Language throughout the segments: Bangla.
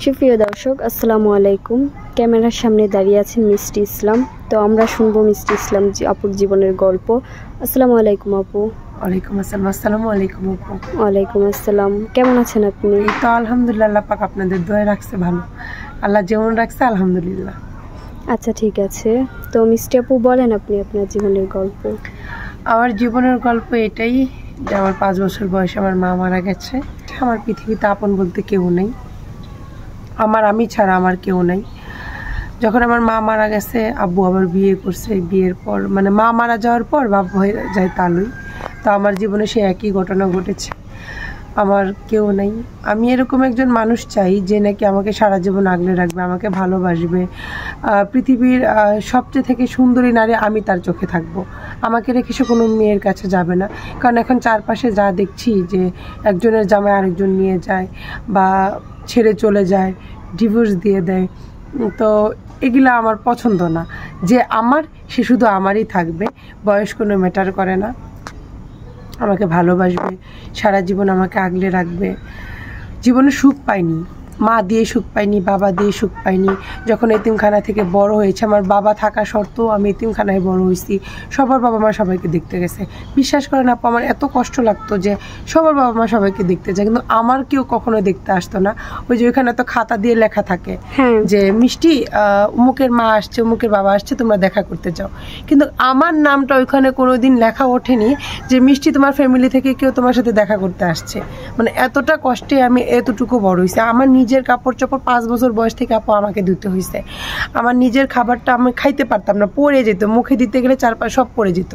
সুপ্রিয় দর্শক, আসসালামু আলাইকুম। ক্যামেরার সামনে দাঁড়িয়ে আছেন মিষ্টি ইসলাম। তো আমরা শুনবো মিষ্টি ইসলাম আপুর জীবনের গল্প। আসসালামু আলাইকুম আপু। ওয়ালাইকুম আসসালাম। আসসালামু আলাইকুম আপু। ওয়ালাইকুম আসসালাম। কেমন আছেন আপনি? এই তো আলহামদুলিল্লাহ, আল্লাহ পাক আপনাদের দোয়া রাখছে ভালো। আল্লাহ যেমন রাখছে আলহামদুলিল্লাহ। আচ্ছা, ঠিক আছে। তো মিষ্টি আপু বলেন আপনি আপনার জীবনের গল্প। আমার জীবনের গল্প এটাই যে আমার 5 বছর বয়সে আমার মা মারা গেছে। আমার পৃথিবীতে আপন বলতে কেউ নেই, আমি ছাড়া আমার কেউ নেই। যখন আমার মা মারা গেছে, আব্বু আবার বিয়ে করছে। বিয়ের পর মানে মা মারা যাওয়ার পর বাপ হয়ে যায় তালুই। তো আমার জীবনে সে একই ঘটনা ঘটেছে। আমার কেউ নেই। আমি এরকম একজন মানুষ চাই যে নাকি আমাকে সারা জীবন আগলে রাখবে, আমাকে ভালোবাসবে। পৃথিবীর সবচেয়ে থেকে সুন্দরী নারী আমি তার চোখে থাকবো। আমাকে রেখে সে কোনো মেয়ের কাছে যাবে না। কারণ এখন চারপাশে যা দেখছি যে একজনের জামাই আরেকজন নিয়ে যায় বা ছেড়ে চলে যায়, ডিভোর্স দিয়ে দেয়। তো এগুলো আমার পছন্দ না। যে সে শুধু আমারই থাকবে, বয়স কোনো ম্যাটার করে না। আমাকে ভালোবাসবে, সারা জীবন আমাকে আগলে রাখবে। জীবনে সুখ পাইনি, মা দিয়ে সুখ পাইনি, বাবা দিয়ে সুখ পাইনি। যখন এতিমখানা থেকে বড় হয়েছে, আমার বাবা থাকা সত্ত্বেও আমি এতিমখানায় বড় হয়েছি। সবার বাবা মা সবাইকে দেখতে গেছে। বিশ্বাস করেন আপু, আমার এত কষ্ট লাগতো যে সবার বাবা মা সবাইকে দেখতে যায়, কিন্তু আমার কেউ কখনো দেখতে আসতো না। ওই যে ওইখানে তো খাতা দিয়ে লেখা থাকে যে মিষ্টি অমুকের মা আসছে, অমুকের বাবা আসছে, তোমরা দেখা করতে যাও। কিন্তু আমার নামটা ওইখানে কোনোদিন লেখা ওঠেনি যে মিষ্টি তোমার ফ্যামিলি থেকে কেউ তোমার সাথে দেখা করতে আসছে। মানে এতটা কষ্টে আমি এতটুকু বড় হয়েছি। আমার নিজের কাপড় চোপড় 5 বছর বয়স থেকে আপু আমাকে ধুতে হয়েছে। আমার নিজের খাবারটা আমি খাইতে পারতাম না, পড়ে যেত, মুখে দিতে গেলে চারপাশ সব পড়ে যেত।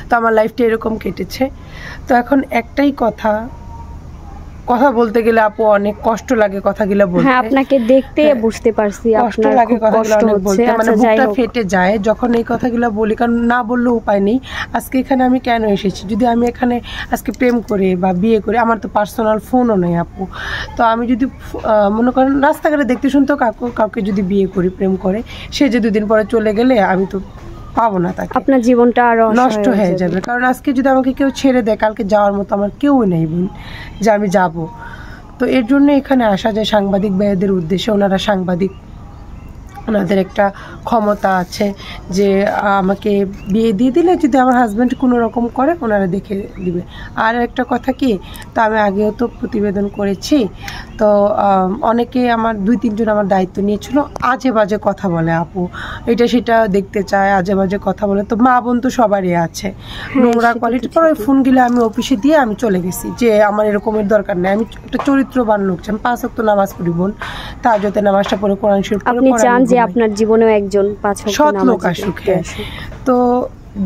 তো আমার লাইফটা এরকম কেটেছে। তো এখন একটাই কথা বলতে গেলে আপু অনেক কষ্ট লাগে কথাগুলো বলতে। হ্যাঁ, আপনাকে দেখতে বুঝতে পারছি কষ্ট লাগে কথাগুলো অনেক বলতে, মানে বুকটা ফেটে যায় যখন এই কথাগুলো বলি। কারণ না বললে উপায় নেই। আজকে এখানে আমি কেন এসেছি? যদি আমি এখানে আজকে প্রেম করে বা বিয়ে করে, আমার তো পার্সোনাল ফোনও নেই আপু। তো আমি যদি মনে করেন রাস্তাঘাটে দেখতে শুনতেও কাউকে যদি বিয়ে করি, প্রেম করে, সে যে 2 দিন পরে চলে গেলে আমি তো পাবো না, তাকে আপনার জীবনটা আরো নষ্ট হয়ে যাবে। কারণ আজকে যদি আমাকে কেউ ছেড়ে দেয়, কালকে যাওয়ার মতো আমার কেউ নেই বোন যে আমি যাব। তো এর জন্য এখানে আসা যায় সাংবাদিক ভাইদের উদ্দেশ্যে। ওনারা সাংবাদিক, ওনাদের একটা ক্ষমতা আছে যে আমাকে বিয়ে দিয়ে দিলে যদি আমার হাজব্যান্ড কোনো রকম করে ওনারা দেখে দিবে। আর একটা কথা কি, তো আমি আগেও তো প্রতিবেদন করেছি। তো অনেকে আমার 2-3 জন আমার দায়িত্ব নিয়েছিল। আজে বাজে কথা বলে আপু, এটা সেটা দেখতে চায়, আজে বাজে কথা বলে। তো মা বোন তো সবারই আছে, নোংরা কোয়ালিটি। পর ওই ফোনগুলো আমি অফিসে দিয়ে আমি চলে গেছি যে আমার এরকমের দরকার নেই। আমি একটা চরিত্রবান লোক, আমি 5 ওয়াক্ত নামাজ পড়ি বোন। তাহাজ্জুদের নামাজটা পড়ে, কোরআন শরীফ পড়ে, আপনার জীবনেও একজন 5 ওয়াক্ত সৎ লোক আসুক। তো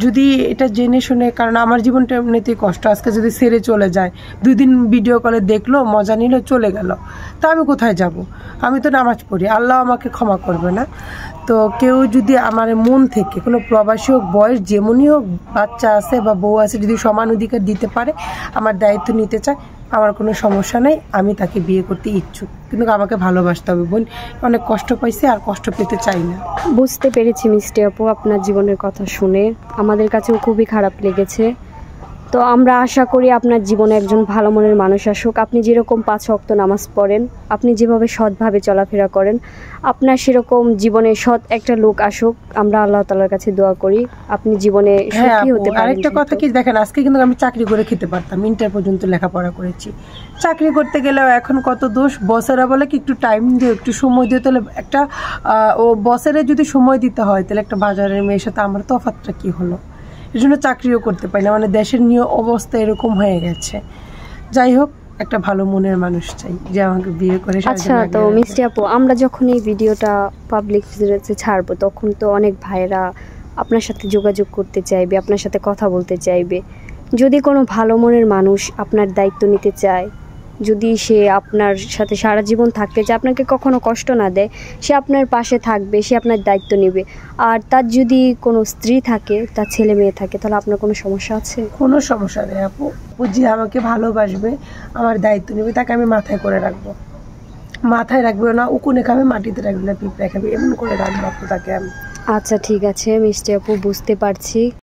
যদি এটা জেনে শুনে, কারণ আমার জীবনটা এমনিতেই কষ্ট। আজকে যদি ছেড়ে চলে যায়, 2 দিন ভিডিও কলে দেখলো, মজা নিল, চলে গেল, তা আমি কোথায় যাব? আমি তো নামাজ পড়ি, আল্লাহ আমাকে ক্ষমা করবে না। তো কেউ যদি আমার মন থেকে, কোনো প্রবাসী হোক, বয়স যেমনই হোক, বাচ্চা আছে বা বউ আছে, যদি সমান অধিকার দিতে পারে, আমার দায়িত্ব নিতে চায়, আমার কোনো সমস্যা নেই। আমি তাকে বিয়ে করতে ইচ্ছুক, কিন্তু আমাকে ভালোবাসতে হবে বোন। অনেক কষ্ট পাইছি, আর কষ্ট পেতে চাই না। বুঝতে পেরেছি মিষ্টি আপু, আপনার জীবনের কথা শুনে আমাদের কাছেও খুবই খারাপ লেগেছে। তো আমরা আশা করি আপনার জীবনে একজন ভালো মনের মানুষ আসুক। আপনি যেরকম 5 ওয়াক্ত নামাজ পড়েন, আপনি যেভাবে সৎভাবে চলাফেরা করেন, আপনার সেরকম জীবনে সৎ একটা লোক আসুক। আমরা আল্লাহ তাআলার কাছে দোয়া করি আপনি জীবনে সুখী হতে পারেন। আরেকটা কথা কি দেখেন, আজকে কিন্তু আমি চাকরি করে খেতে পারতাম, ইন্টার পর্যন্ত লেখাপড়া করেছি। চাকরি করতে গেলেও এখন কত দোষ, বসেরা বলে কি একটু টাইম দিও, একটু সময় দিও। তাহলে একটা বসেরা যদি সময় দিতে হয়, তাহলে একটা বাজারের মেয়ের সাথে আমার তফাৎটা কি হলো? এর জন্য চাকরিও করতে পারি না। মানে দেশের নিয়ে অবস্থা এরকম হয়ে গেছে। যাই হোক, একটা ভালো মনের মানুষ চাই যে আমাকে বিয়ে করে। আচ্ছা, তো মিষ্টি আপু, আমরা যখন এই ভিডিওটা পাবলিক ছাড়বো, তখন তো অনেক ভাইরা আপনার সাথে যোগাযোগ করতে চাইবে, আপনার সাথে কথা বলতে চাইবে। যদি কোনো ভালো মনের মানুষ আপনার দায়িত্ব নিতে চায়, যদি সে আপনার সাথে সারা জীবন থাকতে চায়, আপনাকে কখনো কষ্ট না দেয়, সে আপনার পাশে থাকবে, সে আপনার দায়িত্ব নেবে। আর তার যদি কোনো স্ত্রী থাকে, তার ছেলে মেয়ে থাকে, তাহলে আপনার কোনো সমস্যা আছে? কোনো সমস্যা নেই আপু। যে আমাকে ভালোবাসবে, আমার দায়িত্ব নেবে, তাকে আমি মাথায় করে রাখবো। মাথায় রাখবে না, উকুনে খাবে, মাটিতে রাখবে না, পিঁপড়ে খাবে, এমন করে রাখবো আপু তাকে আমি। আচ্ছা, ঠিক আছে মিষ্টি আপু, বুঝতে পারছি।